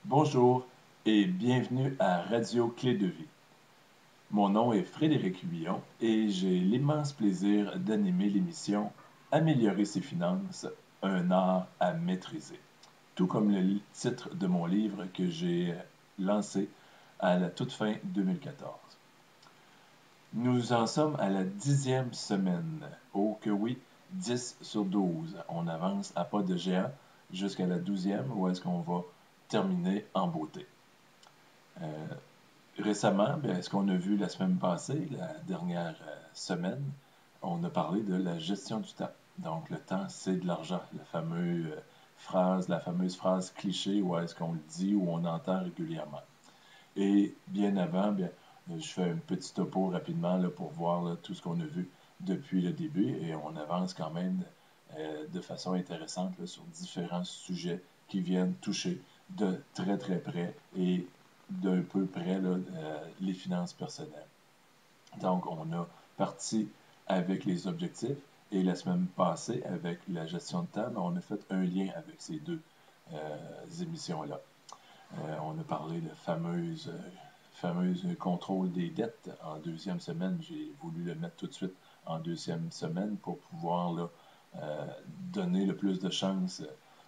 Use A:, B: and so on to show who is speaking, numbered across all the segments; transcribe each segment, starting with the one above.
A: Bonjour et bienvenue à Radio Clé de Vie. Mon nom est Frédéric Huillon et j'ai l'immense plaisir d'animer l'émission Améliorer ses finances, un art à maîtriser. Tout comme le titre de mon livre que j'ai lancé à la toute fin 2014. Nous en sommes à la 10e semaine. Oh que oui, 10 sur 12. On avance à pas de géant jusqu'à la 12e où est-ce qu'on va terminer en beauté. Récemment, ce qu'on a vu la semaine passée, la dernière semaine, on a parlé de la gestion du temps. Donc, le temps, c'est de l'argent. La fameuse phrase cliché, où est-ce qu'on le dit ou on entend régulièrement. Et bien avant, je fais un petit topo rapidement là, pour voir là, tout ce qu'on a vu depuis le début et on avance quand même de façon intéressante là, sur différents sujets qui viennent toucher de très très près et d'un peu près là, les finances personnelles. Donc, on a parti avec les objectifs et la semaine passée, avec la gestion de temps, on a fait un lien avec ces deux émissions-là. On a parlé de fameuse contrôle des dettes en deuxième semaine. J'ai voulu le mettre tout de suite en deuxième semaine pour pouvoir là, donner le plus de chance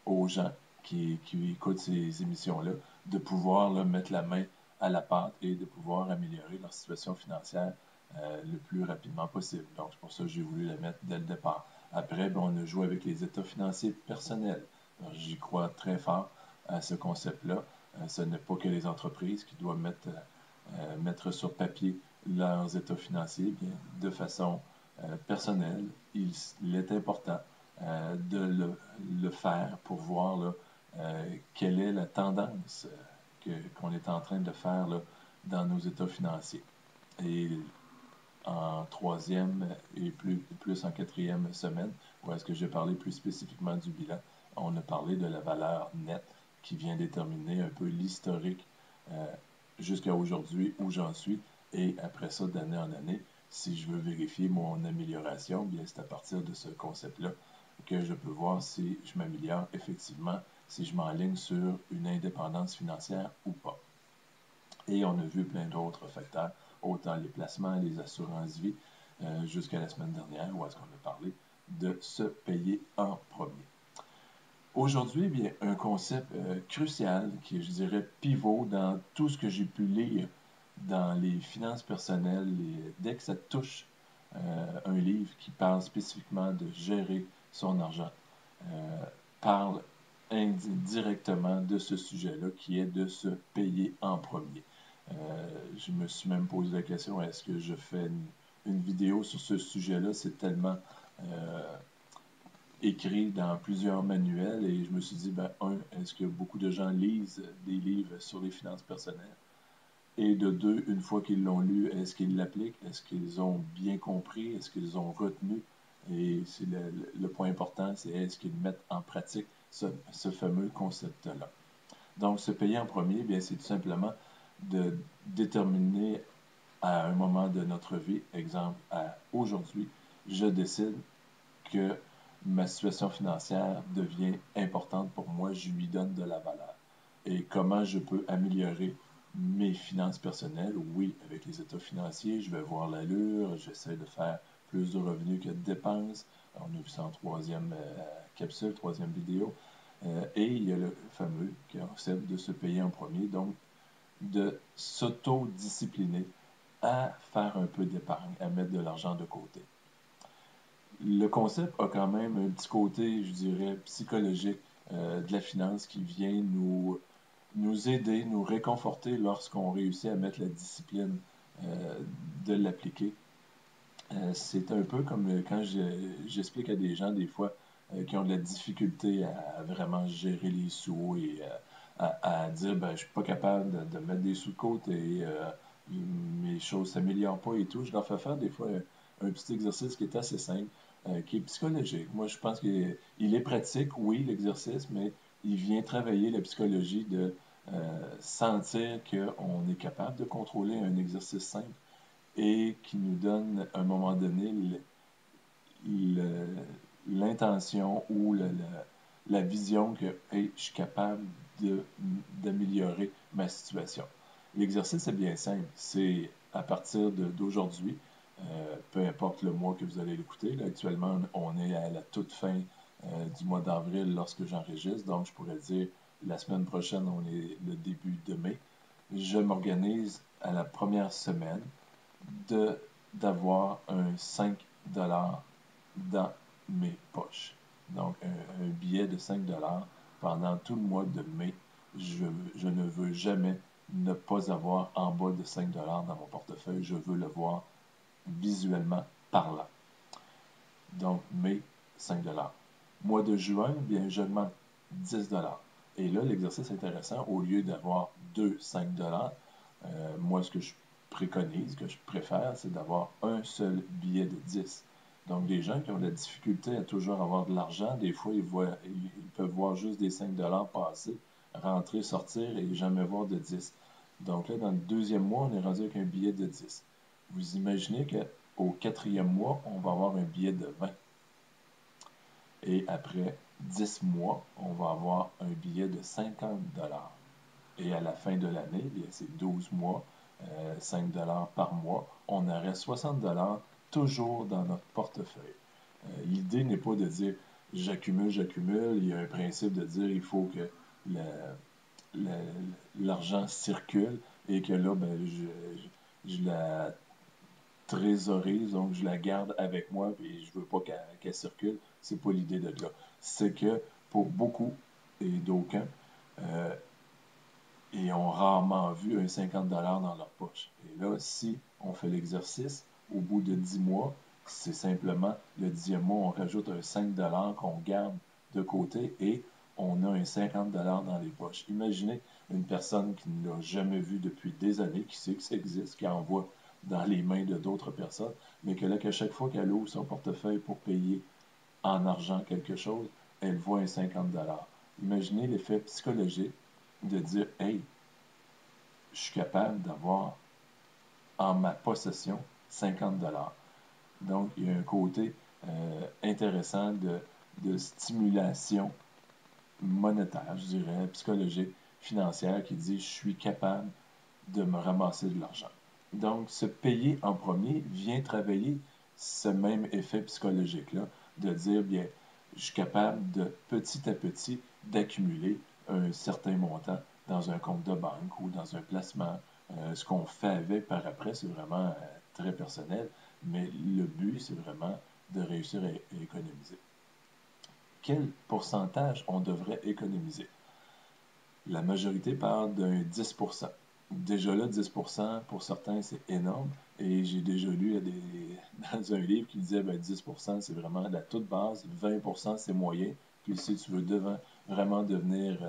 A: aux gens qui écoutent ces émissions-là de pouvoir là, mettre la main à la pâte et de pouvoir améliorer leur situation financière le plus rapidement possible. Donc, c'est pour ça que j'ai voulu la mettre dès le départ. Après, on a joué avec les états financiers personnels. J'y crois très fort à ce concept-là. Ce n'est pas que les entreprises qui doivent mettre sur papier leurs états financiers. Bien, de façon personnelle, il est important de le faire pour voir là, quelle est la tendance qu'on est en train de faire là, dans nos états financiers. Et en troisième et plus en quatrième semaine, où est-ce que j'ai parlé plus spécifiquement du bilan, on a parlé de la valeur nette qui vient déterminer un peu l'historique jusqu'à aujourd'hui où j'en suis et après ça, d'année en année, si je veux vérifier mon amélioration, bien c'est à partir de ce concept-là que je peux voir si je m'améliore effectivement, si je m'enligne sur une indépendance financière ou pas. Et on a vu plein d'autres facteurs, autant les placements, les assurances-vie, jusqu'à la semaine dernière, où est-ce qu'on a parlé de se payer en premier. Aujourd'hui, bien, un concept crucial qui, je dirais, pivot dans tout ce que j'ai pu lire dans les finances personnelles, et dès que ça touche un livre qui parle spécifiquement de gérer son argent, parle directement de ce sujet-là qui est de se payer en premier. Je me suis même posé la question, est-ce que je fais une vidéo sur ce sujet-là? C'est tellement écrit dans plusieurs manuels et je me suis dit, est-ce que beaucoup de gens lisent des livres sur les finances personnelles? Et de deux, une fois qu'ils l'ont lu, est-ce qu'ils l'appliquent? Est-ce qu'ils ont bien compris? Est-ce qu'ils ont retenu? Et c'est le point important, c'est est-ce qu'ils mettent en pratique ce fameux concept-là. Donc, se payer en premier, bien, c'est tout simplement de déterminer à un moment de notre vie, exemple, aujourd'hui, je décide que ma situation financière devient importante pour moi, je lui donne de la valeur. Et comment je peux améliorer mes finances personnelles? Oui, avec les états financiers, je vais voir l'allure, j'essaie de faire plus de revenus que de dépenses. On a vu ça en troisième capsule, troisième vidéo. Et il y a le fameux concept de se payer en premier, donc de s'auto-discipliner à faire un peu d'épargne, à mettre de l'argent de côté. Le concept a quand même un petit côté, je dirais, psychologique de la finance qui vient nous aider, nous réconforter lorsqu'on réussit à mettre la discipline de l'appliquer. C'est un peu comme quand j'explique à des gens des fois qui ont de la difficulté à vraiment gérer les sous et à dire je suis pas capable de mettre des sous de côté, mes choses s'améliorent pas et tout. Je leur fais faire des fois un petit exercice qui est assez simple, qui est psychologique. Moi, je pense qu'il est pratique, oui, l'exercice, mais il vient travailler la psychologie de sentir qu'on est capable de contrôler un exercice simple et qui nous donne à un moment donné l'intention ou la vision que hey, je suis capable d'améliorer ma situation. L'exercice est bien simple. C'est à partir d'aujourd'hui, peu importe le mois que vous allez l'écouter. Actuellement, on est à la toute fin du mois d'avril lorsque j'enregistre. Donc, je pourrais dire la semaine prochaine, on est le début de mai. Je m'organise à la première semaine d'avoir un 5 dans mes poches. Donc, un billet de 5 pendant tout le mois de mai. Je ne veux jamais ne pas avoir en bas de 5 dans mon portefeuille. Je veux le voir visuellement parlant. Donc, mai, 5 Mois de juin, bien, j'augmente 10 Et là, l'exercice intéressant, au lieu d'avoir deux 5 moi, ce que je préconise, que je préfère, c'est d'avoir un seul billet de 10. Donc, les gens qui ont de la difficulté à toujours avoir de l'argent, des fois, ils peuvent voir juste des 5 passer, rentrer, sortir et jamais voir de 10. Donc là, dans le deuxième mois, on est rendu avec un billet de 10. Vous imaginez qu'au quatrième mois, on va avoir un billet de 20. Et après 10 mois, on va avoir un billet de 50 Et à la fin de l'année, bien, c'est 12 mois, 5 par mois. On aurait 60 toujours dans notre portefeuille. L'idée n'est pas de dire j'accumule, j'accumule. Il y a un principe de dire il faut que l'argent circule et que là, ben, je la trésorise, donc je la garde avec moi et je veux pas qu'elle circule. C'est pas l'idée de là. C'est que pour beaucoup et d'aucuns, euh, ils ont rarement vu un 50 dans leur poche. Et là, si on fait l'exercice, au bout de 10 mois, c'est simplement le 10e mois, on rajoute un 5 qu'on garde de côté et on a un 50 dans les poches. Imaginez une personne qui ne l'a jamais vu depuis des années, qui sait que ça existe, qui envoie dans les mains de d'autres personnes, mais que là, qu'à chaque fois qu'elle ouvre son portefeuille pour payer en argent quelque chose, elle voit un 50 Imaginez l'effet psychologique de dire hey, je suis capable d'avoir en ma possession 50 Donc, il y a un côté intéressant de stimulation monétaire, je dirais, psychologique, financière, qui dit je suis capable de me ramasser de l'argent. Donc, se payer en premier vient travailler ce même effet psychologique-là, de dire, bien, je suis capable de petit à petit d'accumuler un certain montant dans un compte de banque ou dans un placement. Ce qu'on fait avec par après, c'est vraiment très personnel, mais le but, c'est vraiment de réussir à économiser. Quel pourcentage on devrait économiser? La majorité parle d'un 10%. Déjà là, 10%, pour certains, c'est énorme. Et j'ai déjà lu dans un livre qui disait ben, 10%, c'est vraiment la toute base, 20%, c'est moyen. Puis si tu veux vraiment devenir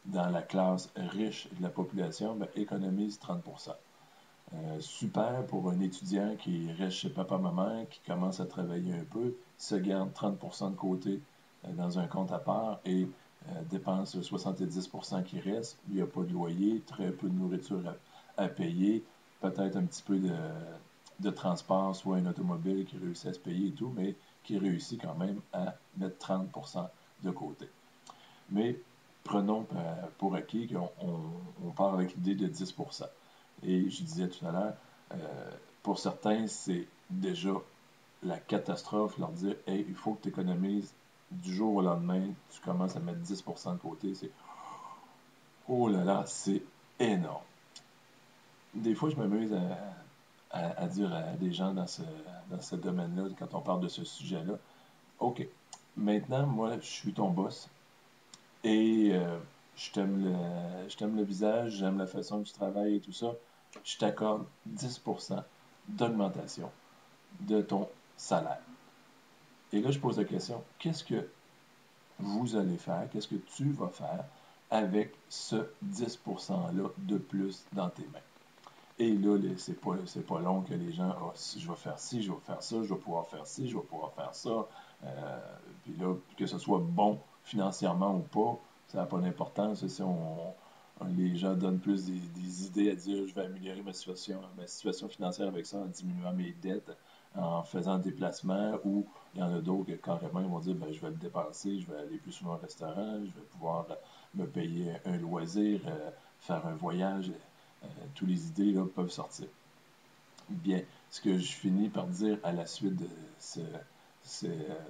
A: dans la classe riche de la population, ben, économise 30%. Super pour un étudiant qui reste chez papa-maman, qui commence à travailler un peu, se garde 30% de côté dans un compte à part et dépense 70% qui reste. Il n'y a pas de loyer, très peu de nourriture à payer, peut-être un petit peu de transport, soit une automobile qui réussit à se payer et tout, mais qui réussit quand même à mettre 30% de côté. Mais prenons pour acquis qu'on part avec l'idée de 10%. Et je disais tout à l'heure, pour certains, c'est déjà la catastrophe, leur dire hey, il faut que tu économises du jour au lendemain, tu commences à mettre 10% de côté. C'est oh là là, c'est énorme. Des fois, je m'amuse à dire à des gens dans ce domaine-là, quand on parle de ce sujet-là, OK, maintenant, moi, je suis ton boss et je t'aime le visage, j'aime la façon que tu travailles et tout ça. Je t'accorde 10% d'augmentation de ton salaire. Et là, je pose la question, qu'est-ce que vous allez faire, qu'est-ce que tu vas faire avec ce 10%-là de plus dans tes mains? Et là, c'est pas long que les gens, oh, si je vais faire ci, je vais faire ça, je vais pouvoir faire ci, je vais pouvoir faire ça. Puis là, que ce soit bon financièrement ou pas, ça n'a pas d'importance. Si les gens donnent plus des idées à dire je vais améliorer ma situation financière avec ça en diminuant mes dettes, en faisant des placements, ou il y en a d'autres que carrément ils vont dire ben, je vais le dépenser, je vais aller plus souvent au restaurant, je vais pouvoir me payer un loisir, faire un voyage. Toutes les idées là, peuvent sortir. Bien, ce que je finis par dire à la suite de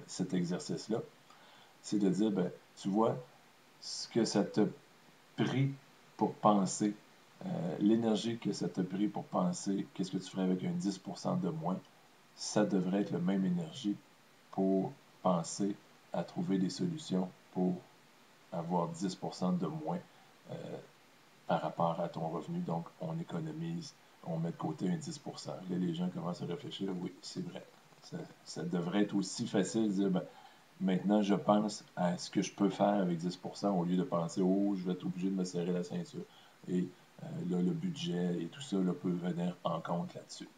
A: cet exercice-là, c'est de dire, ben, tu vois, ce que ça t'a pris pour penser, l'énergie que ça t'a pris pour penser, qu'est-ce que tu ferais avec un 10% de moins, ça devrait être la même énergie pour penser à trouver des solutions pour avoir 10% de moins euh, par rapport à ton revenu. Donc, on économise, on met de côté un 10%. Là, les gens commencent à réfléchir, oui, c'est vrai. Ça devrait être aussi facile de dire, ben, maintenant, je pense à ce que je peux faire avec 10% au lieu de penser, oh, je vais être obligé de me serrer la ceinture. Et là, le budget et tout ça là, peut venir en compte là-dessus.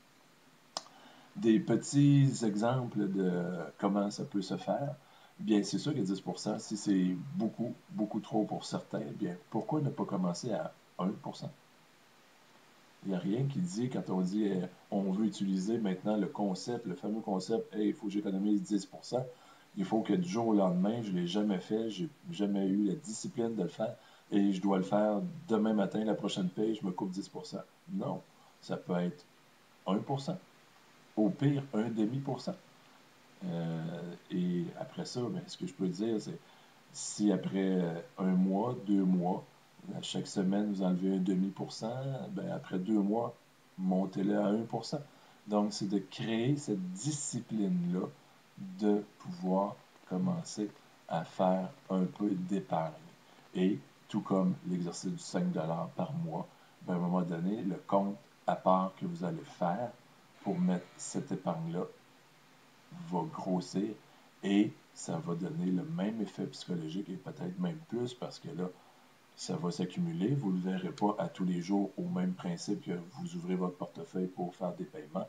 A: Des petits exemples de comment ça peut se faire. Bien, c'est sûr que 10%, si c'est beaucoup, beaucoup trop pour certains, bien, pourquoi ne pas commencer à 1%? Il n'y a rien qui dit, quand on dit on veut utiliser maintenant le concept, le fameux concept, hey, il faut que j'économise 10%, il faut que du jour au lendemain, je ne l'ai jamais fait, je n'ai jamais eu la discipline de le faire, et je dois le faire demain matin, la prochaine paye, je me coupe 10%. Non, ça peut être 1%, au pire, un demi-pour-cent. Et après ça, ben, ce que je peux dire, c'est si après un mois, 2 mois, chaque semaine, vous enlevez un demi-pour-cent, ben, après 2 mois, montez-le à 1%. Donc, c'est de créer cette discipline-là de pouvoir commencer à faire un peu d'épargne. Et tout comme l'exercice du 5$ par mois, ben, à un moment donné, le compte à part que vous allez faire pour mettre cette épargne-là va grossir et ça va donner le même effet psychologique et peut-être même plus parce que là, ça va s'accumuler. Vous ne le verrez pas à tous les jours au même principe que vous ouvrez votre portefeuille pour faire des paiements.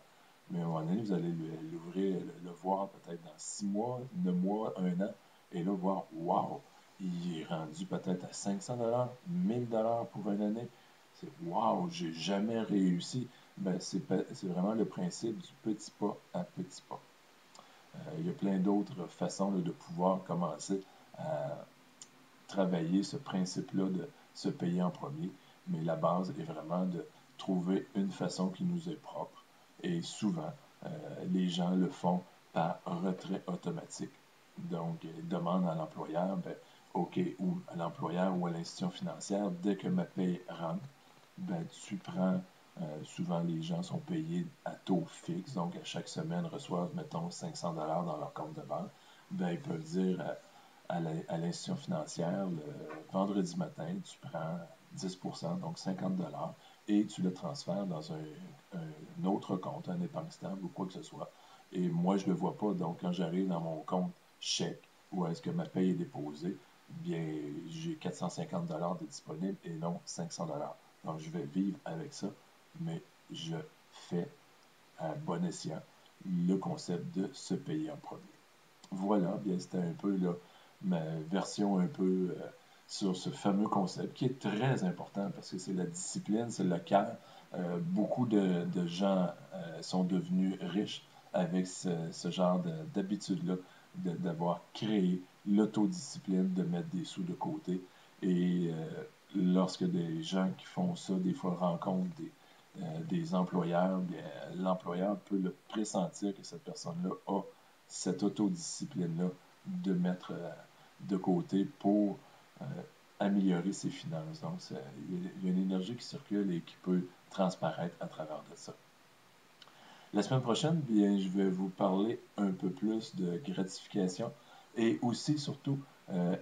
A: Mais à un moment donné, vous allez l'ouvrir, le voir peut-être dans 6 mois, 9 mois, 1 an, et là, voir, wow, il est rendu peut-être à 500$, 1000$ pour une année. C'est wow, j'ai jamais réussi. Ben, c'est vraiment le principe du petit pas à petit pas. Il y a plein d'autres façons là, de pouvoir commencer à travailler ce principe-là de se payer en premier, mais la base est vraiment de trouver une façon qui nous est propre. Et souvent, les gens le font par retrait automatique. Donc, ils demandent à l'employeur, ben, OK, ou à l'employeur ou à l'institution financière, dès que ma paie rentre, ben, tu prends, souvent les gens sont payés à taux fixe, donc à chaque semaine reçoivent, mettons, 500$ dans leur compte de banque, ben, ils peuvent dire à l'institution financière, le vendredi matin, tu prends 10%, donc 50$, et tu le transfères dans un autre compte, un épargne stable ou quoi que ce soit. Et moi, je ne le vois pas, donc quand j'arrive dans mon compte chèque, où est-ce que ma paye est déposée, bien, j'ai 450$ de disponible et non 500$. Donc, je vais vivre avec ça, mais je fais à bon escient le concept de se payer en premier. Voilà, bien, c'était un peu là, ma version un peu sur ce fameux concept qui est très important parce que c'est la discipline, c'est le cœur. Beaucoup de gens sont devenus riches avec ce genre d'habitude-là, d'avoir créé l'autodiscipline, de mettre des sous de côté. Et lorsque des gens qui font ça, des fois rencontrent des employeurs, bien, l'employeur peut le pressentir que cette personne-là a cette autodiscipline-là de mettre de côté pour euh, améliorer ses finances. Donc, il y a une énergie qui circule et qui peut transparaître à travers de ça. La semaine prochaine, bien, je vais vous parler un peu plus de gratification et aussi, surtout,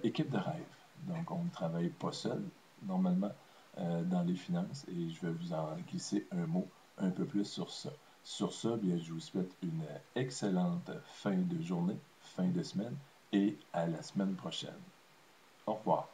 A: équipe de rêve. Donc, on ne travaille pas seul, normalement, dans les finances et je vais vous en glisser un mot un peu plus sur ça. Sur ça, bien, je vous souhaite une excellente fin de journée, fin de semaine et à la semaine prochaine. Au revoir.